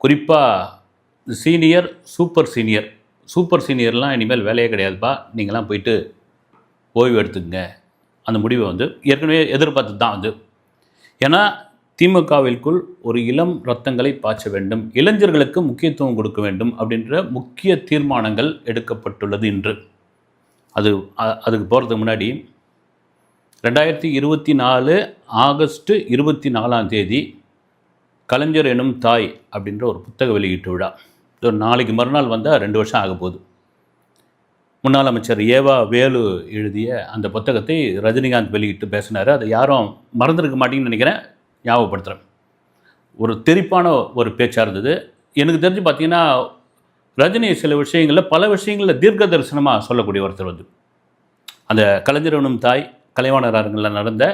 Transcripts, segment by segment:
குறிப்பாக senior, super senior. Super சீனியர்லாம் இனிமேல் வேலையே கிடையாதுப்பா, நீங்களாம் போயிட்டு ஓய்வு எடுத்துக்கங்க. அந்த முடிவை வந்து ஏற்கனவே எதிர்பார்த்து தான் வந்து. ஏன்னா திமுகவிற்குள் ஒரு இளம் ரத்தங்களை பாய்ச்ச வேண்டும், இளைஞர்களுக்கு முக்கியத்துவம் கொடுக்க வேண்டும் அப்படின்ற முக்கிய தீர்மானங்கள் எடுக்கப்பட்டுள்ளது இன்று. அதுக்கு போகிறதுக்கு முன்னாடி 2024 ஆகஸ்ட் 24 கலைஞர் எனும் தாய் அப்படின்ற ஒரு புத்தக வெளியீட்டு விழா. ஒரு நாளைக்கு மறுநாள் வந்தால் 2 வருஷம் ஆக போகுது. முன்னாள் அமைச்சர் ஏவா வேலு எழுதிய அந்த புத்தகத்தை ரஜினிகாந்த் வெளியிட்டு பேசினார். அதை யாரும் மறந்துருக்க மாட்டீங்கன்னு நினைக்கிறேன், ஞாபகப்படுத்துகிறேன். ஒரு தெளிப்பான ஒரு பேச்சாக இருந்தது. எனக்கு தெரிஞ்சு பார்த்தீங்கன்னா ரஜினி சில விஷயங்களில் பல விஷயங்களில் தீர்க்க தரிசனமாக சொல்லக்கூடிய ஒருத்தர் வந்து. அந்த கலைஞர் எனும் தாய் கலைவாணர் அரங்கில் நடந்த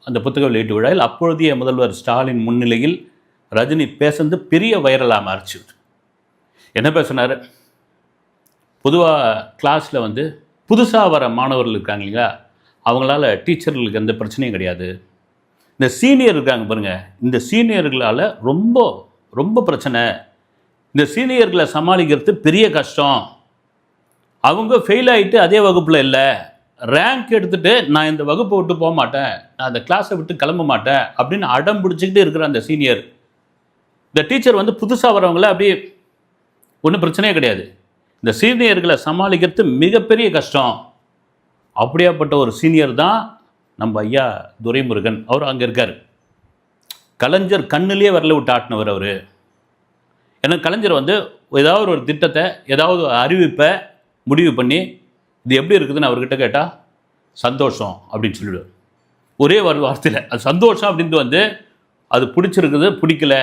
அந்த புத்தக வெளியீட்டு விழாவில் அப்பொழுதைய முதல்வர் ஸ்டாலின் முன்னிலையில் ரஜினி பேசுறது பெரிய வைரலாக மாறிச்சு. என்ன பேசினார்? பொதுவாக கிளாஸில் வந்து புதுசாக வர மாணவர்கள் இருக்காங்க இல்லைங்களா, அவங்களால டீச்சர்களுக்கு எந்த பிரச்சனையும் கிடையாது. இந்த சீனியர் இருக்காங்க பாருங்கள், இந்த சீனியர்களால் ரொம்ப ரொம்ப பிரச்சனை. இந்த சீனியர்களை சமாளிக்கிறது பெரிய கஷ்டம். அவங்க ஃபெயில் ஆகிட்டு அதே வகுப்பில் இல்லை, ரேங்க் எடுத்துகிட்டு நான் இந்த வகுப்பை விட்டு போக மாட்டேன், நான் அந்த கிளாஸை விட்டு கிளம்ப மாட்டேன் அப்படின்னு அடம் பிடிச்சிக்கிட்டு இருக்கிற அந்த சீனியர். இந்த டீச்சர் வந்து புதுசாக வரவங்கள அப்படியே ஒன்றும் பிரச்சனையே கிடையாது. இந்த சீனியர்களை சமாளிக்கிறது மிகப்பெரிய கஷ்டம். அப்படியாப்பட்ட ஒரு சீனியர் தான் நம்ம ஐயா துரைமுருகன். அவர் அங்கே இருக்கார். கலைஞர் கண்ணிலேயே வரல விட்டு ஆட்டினவர் அவர். ஏன்னா கலைஞர் வந்து ஏதாவது ஒரு திட்டத்தை, ஏதாவது அறிவிப்பை முடிவு பண்ணி இது எப்படி இருக்குதுன்னு அவர்கிட்ட கேட்டால் சந்தோஷம் அப்படின்னு சொல்லிவிடுவார். ஒரே வார்த்தையில் அது சந்தோஷம் அப்படின்ட்டு வந்து அது பிடிச்சிருக்குது பிடிக்கல,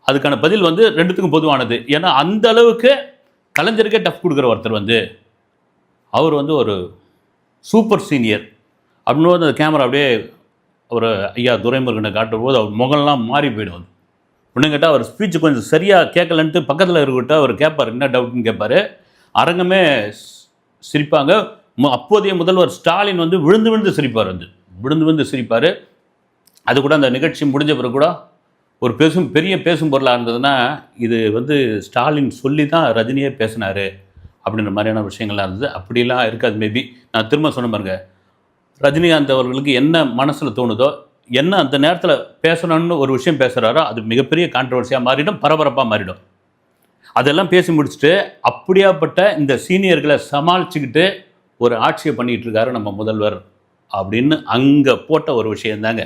அதுக்கான பதில் வந்து ரெண்டுத்துக்கும் பொதுவானது. ஏன்னா அந்த அளவுக்கு கலைஞருக்கே டஃப் கொடுக்குற ஒருத்தர் வந்து அவர் வந்து ஒரு சூப்பர் சீனியர் அப்படின்னு அந்த கேமரா அப்படியே அவர் ஐயா துரைமுருகனை காட்டும் போது அவர் முகம்லாம் மாறி போயிடும். ஒன்றும் கேட்டால் அவர் ஸ்பீச்சு கொஞ்சம் சரியாக கேட்கலன்ட்டு பக்கத்தில் இருக்கிட்ட அவர் கேட்பார், என்ன டவுட்னு கேட்பார். அரங்கமே சிரிப்பாங்க. அப்போதைய முதல்வர் ஸ்டாலின் வந்து விழுந்து சிரிப்பார், விழுந்து சிரிப்பார். அது கூட அந்த நிகழ்ச்சி முடிஞ்ச பிறகு கூட ஒரு பெரிய பேசும் பொருளாக இருந்ததுன்னா இது வந்து ஸ்டாலின் சொல்லி தான் ரஜினியே பேசினார் அப்படின்ற மாதிரியான விஷயங்கள்லாம் இருந்தது. அப்படிலாம் இருக்காது மேபி. நான் திரும்ப சொன்ன பாருங்க, ரஜினிகாந்த் அவர்களுக்கு என்ன மனசில் தோணுதோ, என்ன அந்த நேரத்தில் பேசணும்னு ஒரு விஷயம் பேசுகிறாரோ அது மிகப்பெரிய கான்ட்ரவர்சியாக மாறிடும், பரபரப்பாக மாறிடும். அதெல்லாம் பேசி முடிச்சுட்டு அப்படியாப்பட்ட இந்த சீனியர்களை சமாளிச்சுக்கிட்டு ஒரு ஆட்சியை பண்ணிகிட்டு இருக்காரு நம்ம முதல்வர் அப்படின்னு அங்கே போட்ட ஒரு விஷயந்தாங்க.